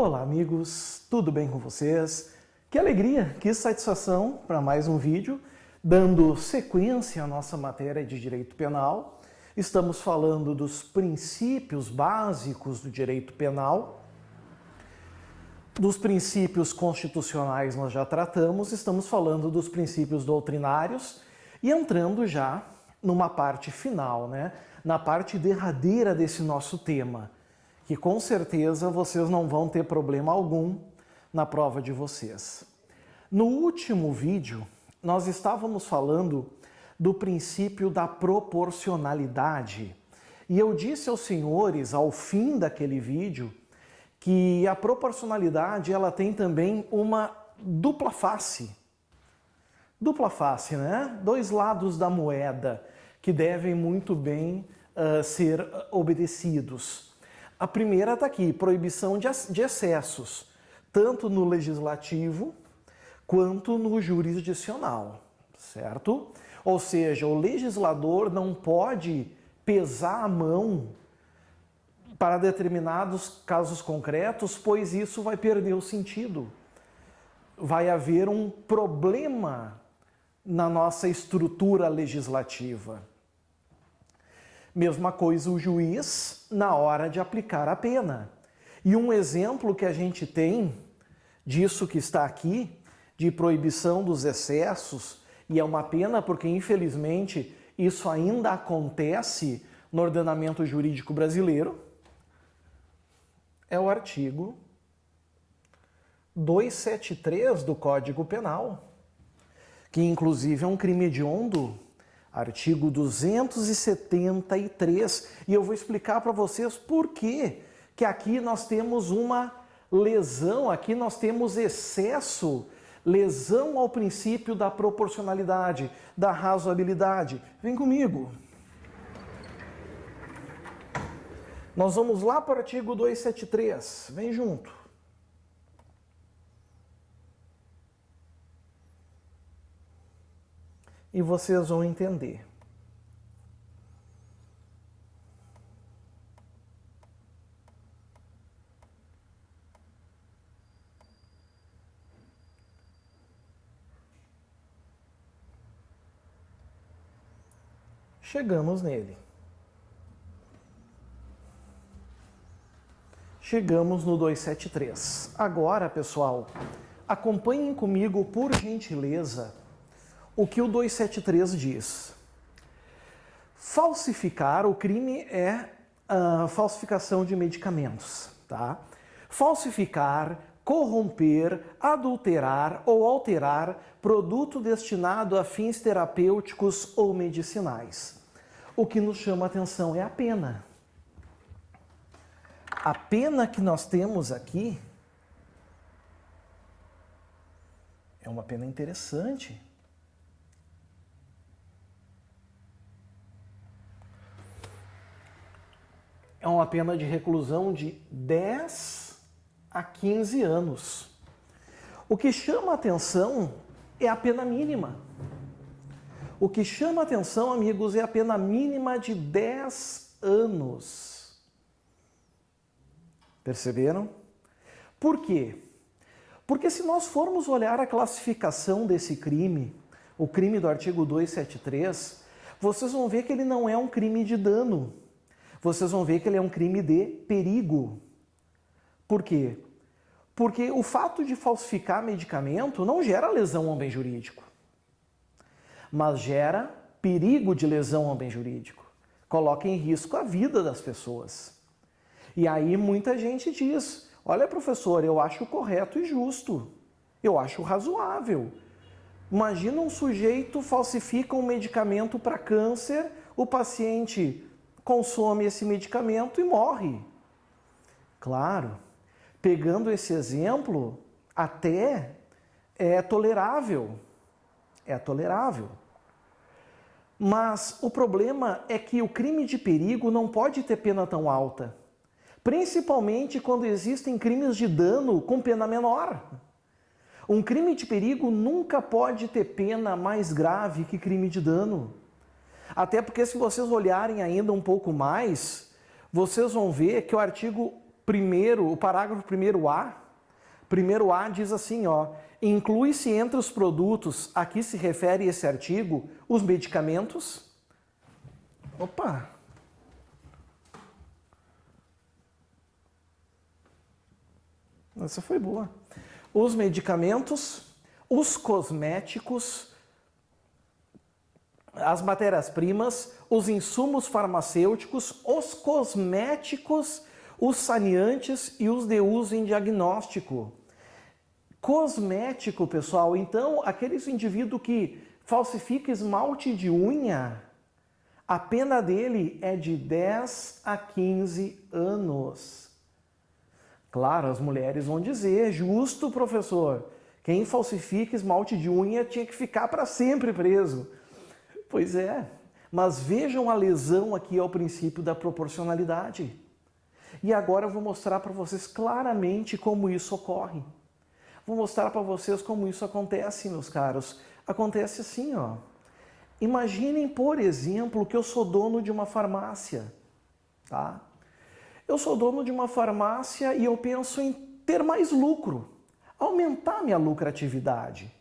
Olá amigos, tudo bem com vocês? Que alegria, que satisfação para mais um vídeo, dando sequência à nossa matéria de direito penal. Estamos falando dos princípios básicos do direito penal. Dos princípios constitucionais nós já tratamos, estamos falando dos princípios doutrinários e entrando já numa parte final, na parte derradeira desse nosso tema, que com certeza vocês não vão ter problema algum na prova de vocês. No último vídeo, nós estávamos falando do princípio da proporcionalidade. E eu disse aos senhores, ao fim daquele vídeo, que a proporcionalidade ela tem também uma dupla face. Dupla face, Dois lados da moeda que devem muito bem ser obedecidos. A primeira está aqui, proibição de excessos, tanto no legislativo quanto no jurisdicional, certo? Ou seja, o legislador não pode pesar a mão para determinados casos concretos, pois isso vai perder o sentido. Vai haver um problema na nossa estrutura legislativa. Mesma coisa o juiz na hora de aplicar a pena. E um exemplo que a gente tem disso que está aqui, de proibição dos excessos, e é uma pena porque infelizmente isso ainda acontece no ordenamento jurídico brasileiro, é o artigo 273 do Código Penal, que inclusive é um crime hediondo, artigo 273, e eu vou explicar para vocês por que aqui nós temos uma lesão, aqui nós temos excesso, lesão ao princípio da proporcionalidade, da razoabilidade. Vem comigo. Nós vamos lá para o artigo 273, vem junto. E vocês vão entender. Chegamos nele. Chegamos no 273. Agora, pessoal, acompanhem comigo, por gentileza, o que o 273 diz. Falsificar, o crime é a falsificação de medicamentos, tá? Falsificar, corromper, adulterar ou alterar produto destinado a fins terapêuticos ou medicinais. O que nos chama a atenção é a pena. A pena que nós temos aqui é uma pena interessante. É uma pena de reclusão de 10 a 15 anos. O que chama a atenção é a pena mínima. O que chama a atenção, amigos, é a pena mínima de 10 anos. Perceberam? Por quê? Porque se nós formos olhar a classificação desse crime, o crime do artigo 273, vocês vão ver que ele não é um crime de dano. Vocês vão ver que ele é um crime de perigo. Por quê? Porque o fato de falsificar medicamento não gera lesão ao bem jurídico, mas gera perigo de lesão ao bem jurídico. Coloca em risco a vida das pessoas. E aí muita gente diz, olha professor, eu acho correto e justo, eu acho razoável. Imagina um sujeito falsifica um medicamento para câncer, o paciente consome esse medicamento e morre. Claro, pegando esse exemplo, até é tolerável. É tolerável. Mas o problema é que o crime de perigo não pode ter pena tão alta. Principalmente quando existem crimes de dano com pena menor. Um crime de perigo nunca pode ter pena mais grave que crime de dano. Até porque se vocês olharem ainda um pouco mais, vocês vão ver que o artigo o parágrafo 1A diz assim, ó, inclui-se entre os produtos a que se refere esse artigo os medicamentos. Opa! Essa foi boa. Os medicamentos, os cosméticos, as matérias-primas, os insumos farmacêuticos, os cosméticos, os saneantes e os de uso em diagnóstico. Cosmético, pessoal, então, aqueles indivíduos que falsifica esmalte de unha, a pena dele é de 10 a 15 anos. Claro, as mulheres vão dizer, justo, professor, quem falsifica esmalte de unha tinha que ficar para sempre preso. Pois é, mas vejam a lesão aqui ao princípio da proporcionalidade. E agora eu vou mostrar para vocês claramente como isso ocorre. Vou mostrar para vocês como isso acontece, meus caros. Acontece assim, ó. Imaginem, por exemplo, que eu sou dono de uma farmácia, tá? Eu sou dono de uma farmácia e eu penso em ter mais lucro, aumentar minha lucratividade.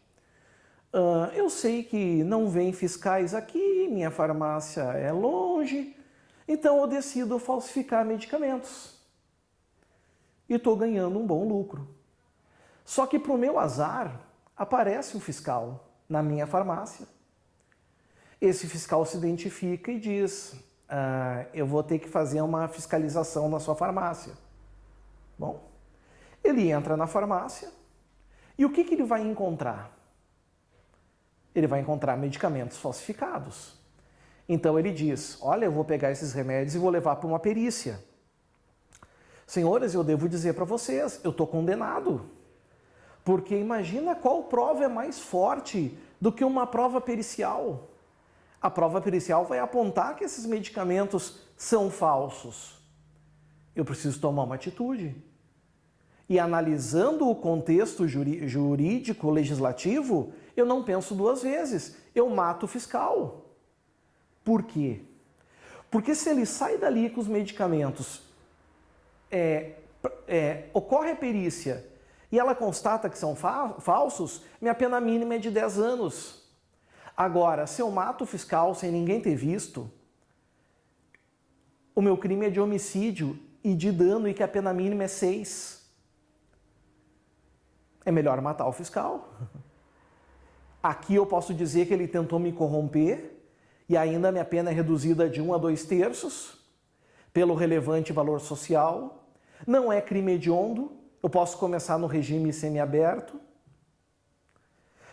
Eu sei que não vem fiscais aqui, minha farmácia é longe, então eu decido falsificar medicamentos. E estou ganhando um bom lucro. Só que para o meu azar, aparece um fiscal na minha farmácia. Esse fiscal se identifica e diz, eu vou ter que fazer uma fiscalização na sua farmácia. Bom, ele entra na farmácia e o que ele vai encontrar? Ele vai encontrar medicamentos falsificados. Então ele diz, olha, eu vou pegar esses remédios e vou levar para uma perícia. Senhores, eu devo dizer para vocês, eu estou condenado. Porque imagina qual prova é mais forte do que uma prova pericial. A prova pericial vai apontar que esses medicamentos são falsos. Eu preciso tomar uma atitude. E analisando o contexto jurídico, legislativo, eu não penso duas vezes. Eu mato o fiscal. Por quê? Porque se ele sai dali com os medicamentos, ocorre a perícia e ela constata que são falsos, minha pena mínima é de 10 anos. Agora, se eu mato o fiscal sem ninguém ter visto, o meu crime é de homicídio e de dano e que a pena mínima é 6. É melhor matar o fiscal. Aqui eu posso dizer que ele tentou me corromper e ainda minha pena é reduzida de 1 a 2/3 pelo relevante valor social. Não é crime hediondo, eu posso começar no regime semiaberto.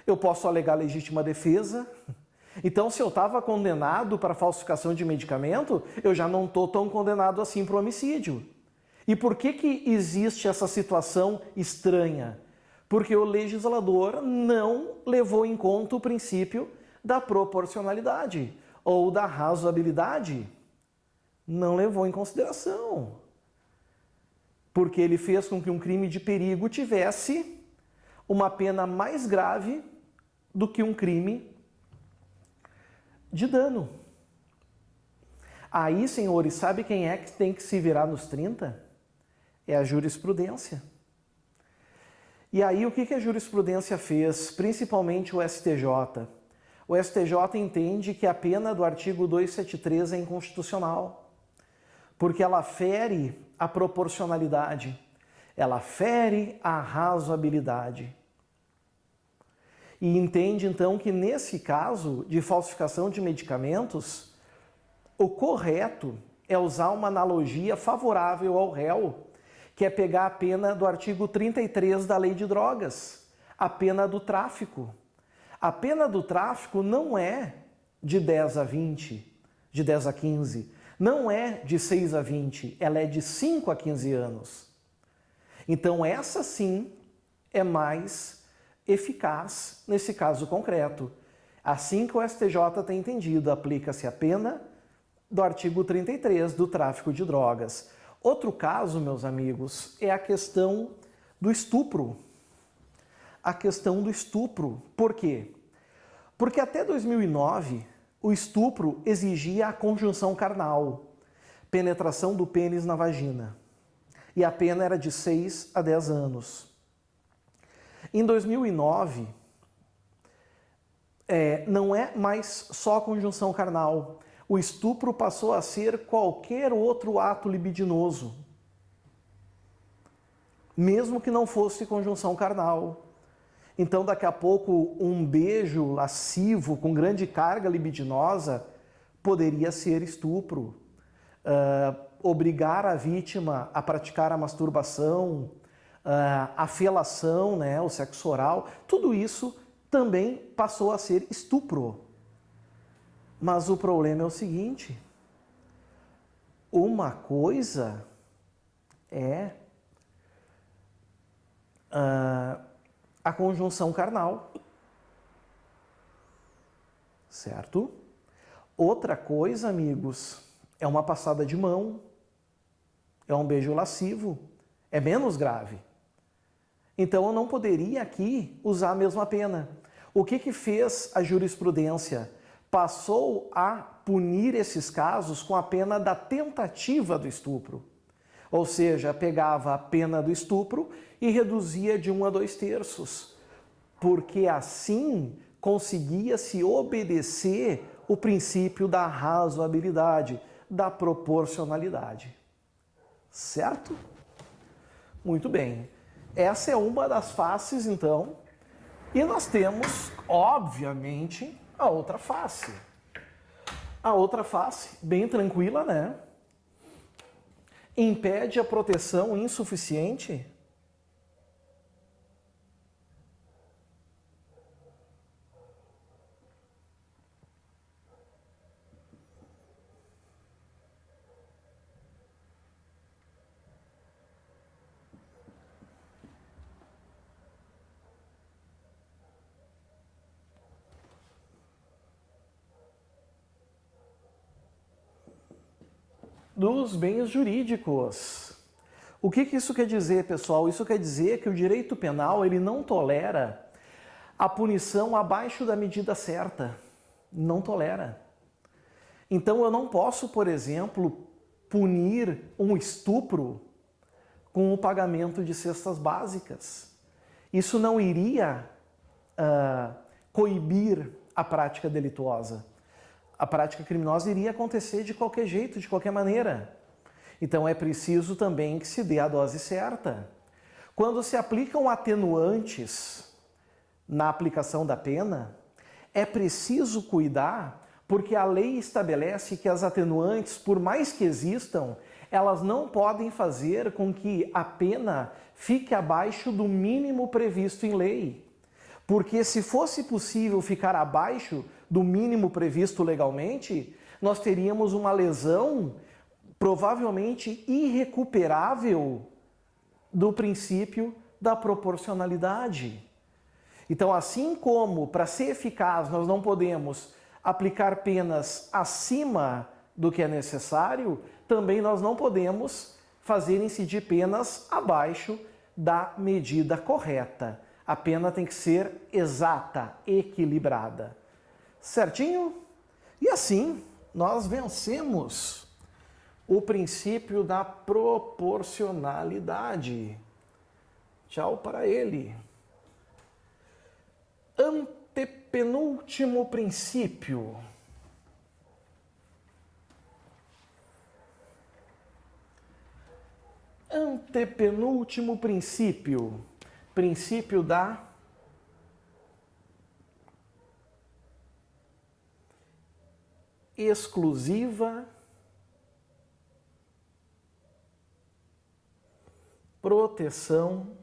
Eu posso alegar legítima defesa. Então, se eu estava condenado para falsificação de medicamento, eu já não estou tão condenado assim para o homicídio. E por que existe essa situação estranha? Porque o legislador não levou em conta o princípio da proporcionalidade ou da razoabilidade. Não levou em consideração. Porque ele fez com que um crime de perigo tivesse uma pena mais grave do que um crime de dano. Aí, senhores, sabe quem é que tem que se virar nos 30? É a jurisprudência. E aí, o que a jurisprudência fez? Principalmente o STJ. O STJ entende que a pena do artigo 273 é inconstitucional, porque ela fere a proporcionalidade, ela fere a razoabilidade. E entende, então, que nesse caso de falsificação de medicamentos, o correto é usar uma analogia favorável ao réu, que é pegar a pena do artigo 33 da Lei de Drogas, a pena do tráfico. A pena do tráfico não é de 10 a 20, de 10 a 15, não é de 6 a 20, ela é de 5 a 15 anos. Então essa sim é mais eficaz nesse caso concreto. Assim que o STJ tem entendido, aplica-se a pena do artigo 33 do tráfico de drogas. Outro caso, meus amigos, é a questão do estupro. A questão do estupro. Por quê? Porque até 2009, o estupro exigia a conjunção carnal, penetração do pênis na vagina. e a pena era de 6 a 10 anos. Em 2009, não é mais só conjunção carnal. O estupro passou a ser qualquer outro ato libidinoso, mesmo que não fosse conjunção carnal. Então, daqui a pouco, um beijo lascivo com grande carga libidinosa poderia ser estupro. Obrigar a vítima a praticar a masturbação, a felação, né, o sexo oral, tudo isso também passou a ser estupro. Mas o problema é o seguinte: uma coisa é a conjunção carnal, certo? Outra coisa, amigos, é uma passada de mão, é um beijo lascivo, é menos grave. Então eu não poderia aqui usar a mesma pena. O que fez a jurisprudência? Passou a punir esses casos com a pena da tentativa do estupro. Ou seja, pegava a pena do estupro e reduzia de 1 a 2/3, porque assim conseguia-se obedecer o princípio da razoabilidade, da proporcionalidade. Certo? Muito bem. Essa é uma das faces, então, e nós temos, obviamente, a outra face. A outra face, bem tranquila, né? Impede a proteção insuficiente? Dos bens jurídicos. O que isso quer dizer, pessoal? Isso quer dizer que o direito penal ele não tolera a punição abaixo da medida certa. Não tolera. Então eu não posso, por exemplo, punir um estupro com o pagamento de cestas básicas. Isso não iria coibir a prática delituosa. A prática criminosa iria acontecer de qualquer jeito, de qualquer maneira. Então é preciso também que se dê a dose certa. Quando se aplicam atenuantes na aplicação da pena, é preciso cuidar, porque a lei estabelece que as atenuantes, por mais que existam, elas não podem fazer com que a pena fique abaixo do mínimo previsto em lei. Porque se fosse possível ficar abaixo do mínimo previsto legalmente, nós teríamos uma lesão provavelmente irrecuperável do princípio da proporcionalidade. Então, assim como para ser eficaz nós não podemos aplicar penas acima do que é necessário, também nós não podemos fazer incidir penas abaixo da medida correta. A pena tem que ser exata, equilibrada. Certinho? E assim, nós vencemos o princípio da proporcionalidade. Tchau para ele. Antepenúltimo princípio. Antepenúltimo princípio. Princípio da exclusiva proteção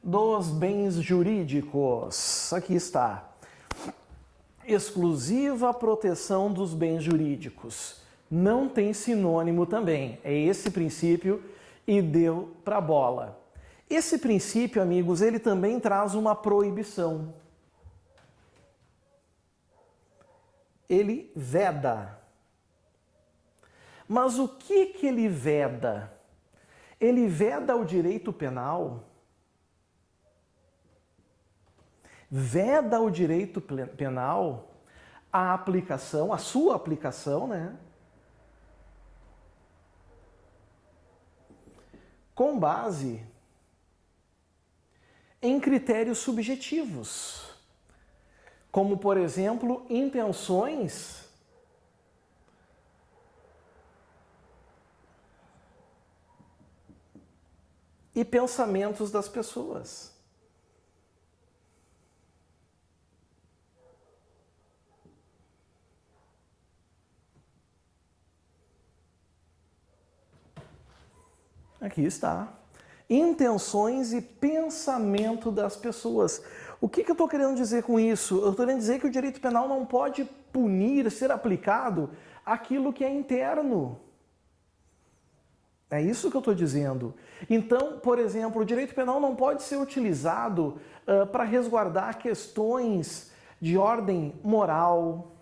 dos bens jurídicos. Aqui está. Exclusiva proteção dos bens jurídicos. Não tem sinônimo também. É esse princípio e deu pra bola. Esse princípio, amigos, ele também traz uma proibição. Ele veda. Mas o que ele veda? Ele veda o direito penal veda o direito penal a aplicação, a sua aplicação, né? Com base em critérios subjetivos, como, por exemplo, intenções e pensamentos das pessoas. Aqui está. Intenções e pensamento das pessoas. O que eu estou querendo dizer com isso? Eu estou querendo dizer que o direito penal não pode punir, ser aplicado aquilo que é interno. É isso que eu estou dizendo. Então, por exemplo, o direito penal não pode ser utilizado para resguardar questões de ordem moral,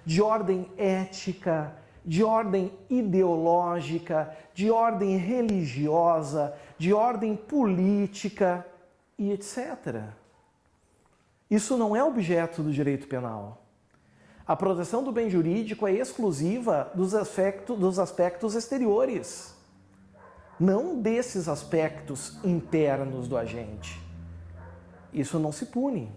de ordem ética, de ordem ideológica, de ordem religiosa, de ordem política e etc. Isso não é objeto do direito penal. A proteção do bem jurídico é exclusiva dos aspectos exteriores, não desses aspectos internos do agente. Isso não se pune.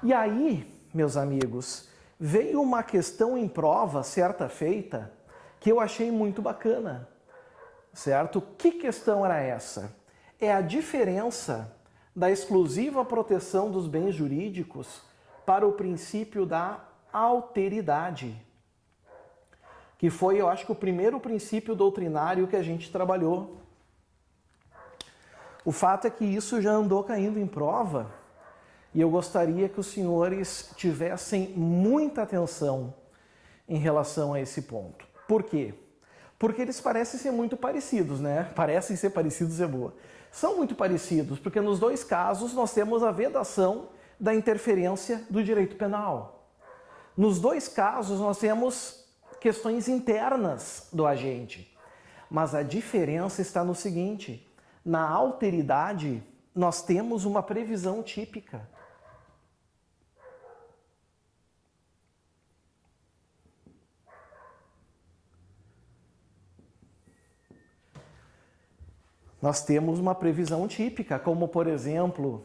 E aí, meus amigos, veio uma questão em prova, certa feita, que eu achei muito bacana, certo? Que questão era essa? É a diferença da exclusiva proteção dos bens jurídicos para o princípio da alteridade, que foi, eu acho que o primeiro princípio doutrinário que a gente trabalhou. O fato é que isso já andou caindo em prova e eu gostaria que os senhores tivessem muita atenção em relação a esse ponto. Por quê? Porque eles parecem ser muito parecidos, né? Parecem ser parecidos é boa. São muito parecidos, porque nos dois casos nós temos a vedação da interferência do direito penal. Nos dois casos nós temos questões internas do agente. Mas a diferença está no seguinte: na alteridade nós temos uma previsão típica. Nós temos uma previsão típica, como, por exemplo,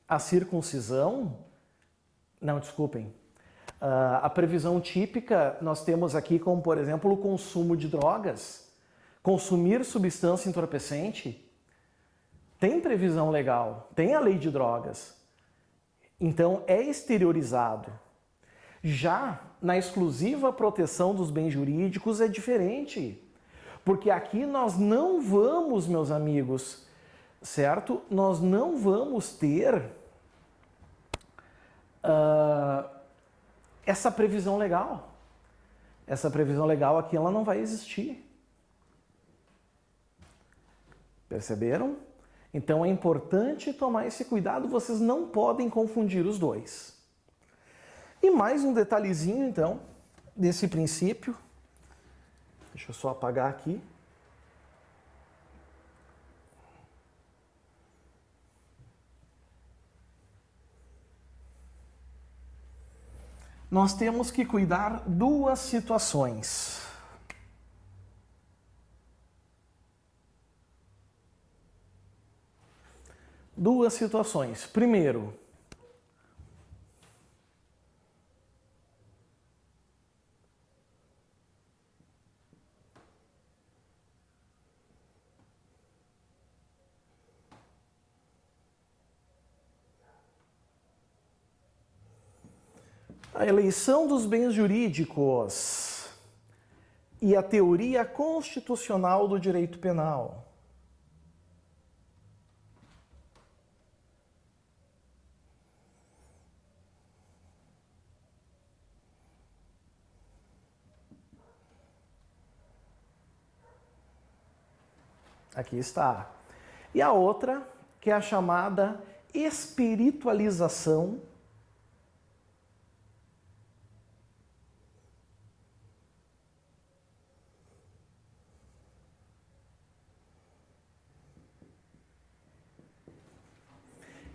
a circuncisão. Não, desculpem. A previsão típica nós temos aqui como, por exemplo, o consumo de drogas, consumir substância entorpecente. Tem previsão legal, tem a lei de drogas. Então, é exteriorizado. Já na exclusiva proteção dos bens jurídicos é diferente. Porque aqui nós não vamos, meus amigos, certo? Nós não vamos ter essa previsão legal. Essa previsão legal aqui ela não vai existir. Perceberam? Então é importante tomar esse cuidado, vocês não podem confundir os dois. E mais um detalhezinho, então, desse princípio. Deixa eu só apagar aqui. Nós temos que cuidar duas situações. Duas situações. Primeiro, a eleição dos bens jurídicos e a teoria constitucional do direito penal. Aqui está. E a outra, que é a chamada espiritualização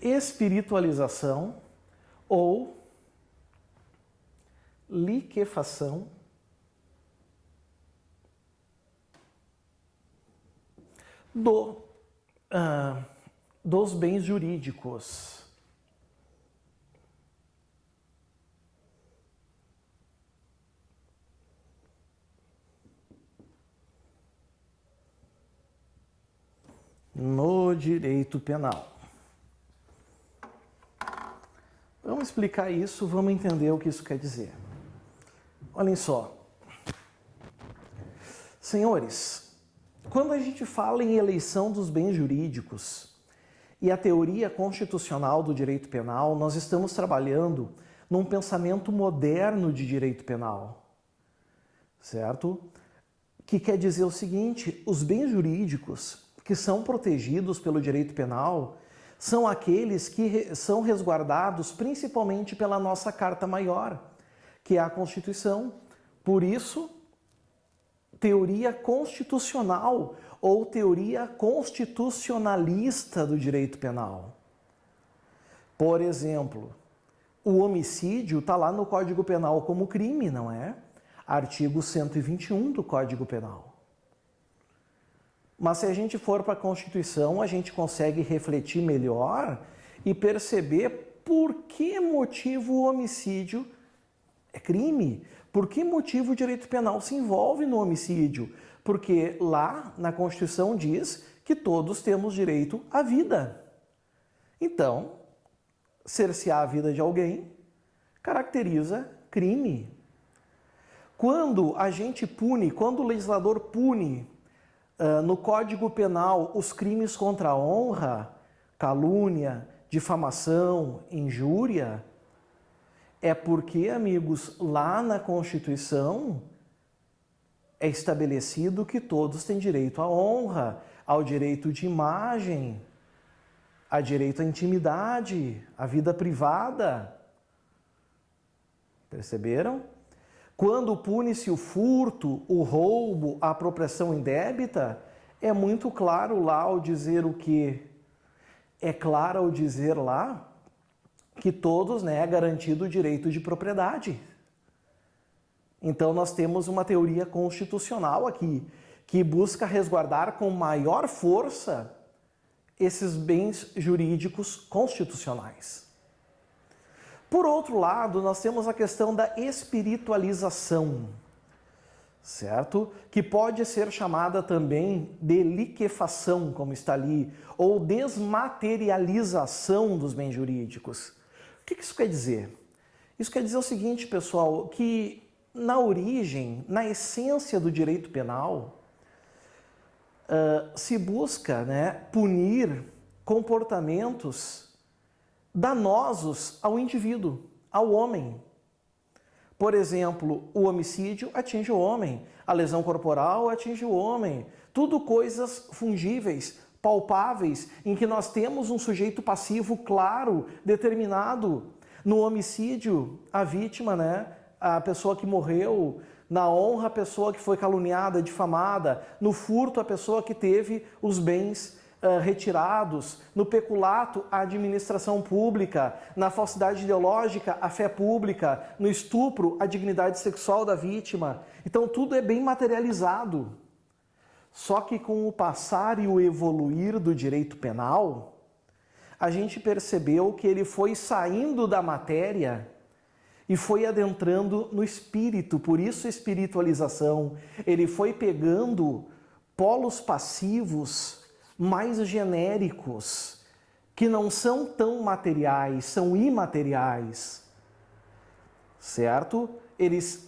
espiritualização ou liquefação dos bens jurídicos. No direito penal. Vamos explicar isso, vamos entender o que isso quer dizer. Olhem só. Senhores, quando a gente fala em eleição dos bens jurídicos e a teoria constitucional do direito penal, nós estamos trabalhando num pensamento moderno de direito penal, certo? Que quer dizer o seguinte: os bens jurídicos que são protegidos pelo direito penal são aqueles que são resguardados principalmente pela nossa Carta Maior, que é a Constituição. Por isso, teoria constitucional ou teoria constitucionalista do direito penal. Por exemplo, o homicídio está lá no Código Penal como crime, não é? Artigo 121 do Código Penal. Mas se a gente for para a Constituição, a gente consegue refletir melhor e perceber por que motivo o homicídio é crime. Por que motivo o direito penal se envolve no homicídio? Porque lá na Constituição diz que todos temos direito à vida. Então, cercear a vida de alguém caracteriza crime. Quando a gente pune, quando o legislador pune no Código Penal os crimes contra a honra, calúnia, difamação, injúria, é porque, amigos, lá na Constituição é estabelecido que todos têm direito à honra, ao direito de imagem, ao direito à intimidade, à vida privada. Perceberam? Quando pune-se o furto, o roubo, a apropriação indébita, é muito claro lá ao dizer o quê? É claro ao dizer lá que todos, né, é garantido o direito de propriedade. Então nós temos uma teoria constitucional aqui, que busca resguardar com maior força esses bens jurídicos constitucionais. Por outro lado, nós temos a questão da espiritualização, certo? Que pode ser chamada também de liquefação, como está ali, ou desmaterialização dos bens jurídicos. O que isso quer dizer? Isso quer dizer o seguinte, pessoal, que na origem, na essência do direito penal, se busca, né, punir comportamentos danosos ao indivíduo, ao homem. Por exemplo, o homicídio atinge o homem, a lesão corporal atinge o homem, tudo coisas fungíveis, palpáveis, em que nós temos um sujeito passivo claro, determinado. No homicídio, a vítima, né, a pessoa que morreu; na honra, a pessoa que foi caluniada, difamada; no furto, a pessoa que teve os bens retirados; no peculato, a administração pública; na falsidade ideológica, a fé pública; no estupro, a dignidade sexual da vítima. Então tudo é bem materializado. Só que com o passar e o evoluir do direito penal, a gente percebeu que ele foi saindo da matéria e foi adentrando no espírito, por isso espiritualização. Ele foi pegando polos passivos mais genéricos, que não são tão materiais, são imateriais, certo? Eles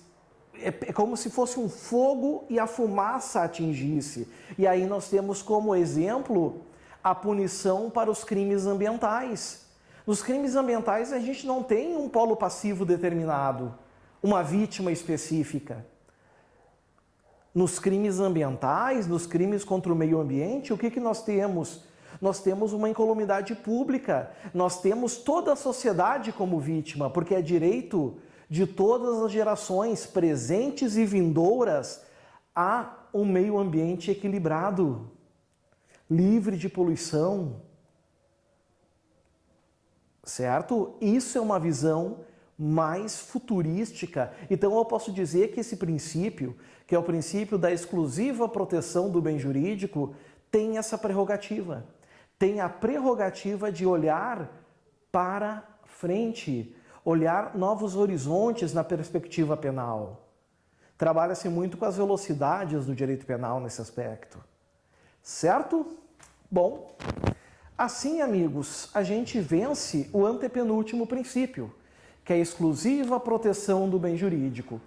é como se fosse um fogo e a fumaça atingisse. E aí nós temos como exemplo a punição para os crimes ambientais. Nos crimes ambientais a gente não tem um polo passivo determinado, uma vítima específica. Nos crimes ambientais, nos crimes contra o meio ambiente, o que nós temos? Nós temos uma incolumidade pública, nós temos toda a sociedade como vítima, porque é direito de todas as gerações presentes e vindouras a um meio ambiente equilibrado, livre de poluição. certo? Isso é uma visão mais futurística. Então eu posso dizer que esse princípio, que é o princípio da exclusiva proteção do bem jurídico, tem essa prerrogativa. Tem a prerrogativa de olhar para frente, olhar novos horizontes na perspectiva penal. Trabalha-se muito com as velocidades do direito penal nesse aspecto. Certo? Bom, assim, amigos, a gente vence o antepenúltimo princípio, que é a exclusiva proteção do bem jurídico.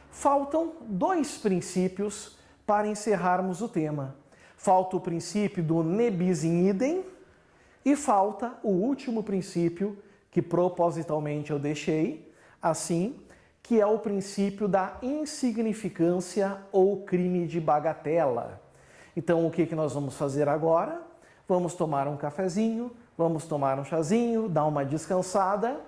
Faltam 2 princípios para encerrarmos o tema. Falta o princípio do ne bis in idem e falta o último princípio, que propositalmente eu deixei assim, que é o princípio da insignificância ou crime de bagatela. Então, o que nós vamos fazer agora? Vamos tomar um cafezinho, vamos tomar um chazinho, dar uma descansada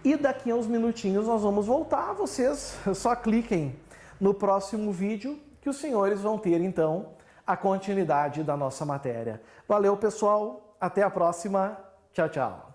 e daqui a uns minutinhos nós vamos voltar. Vocês só cliquem no próximo vídeo que os senhores vão ter, então, a continuidade da nossa matéria. Valeu, pessoal! Até a próxima! Tchau, tchau!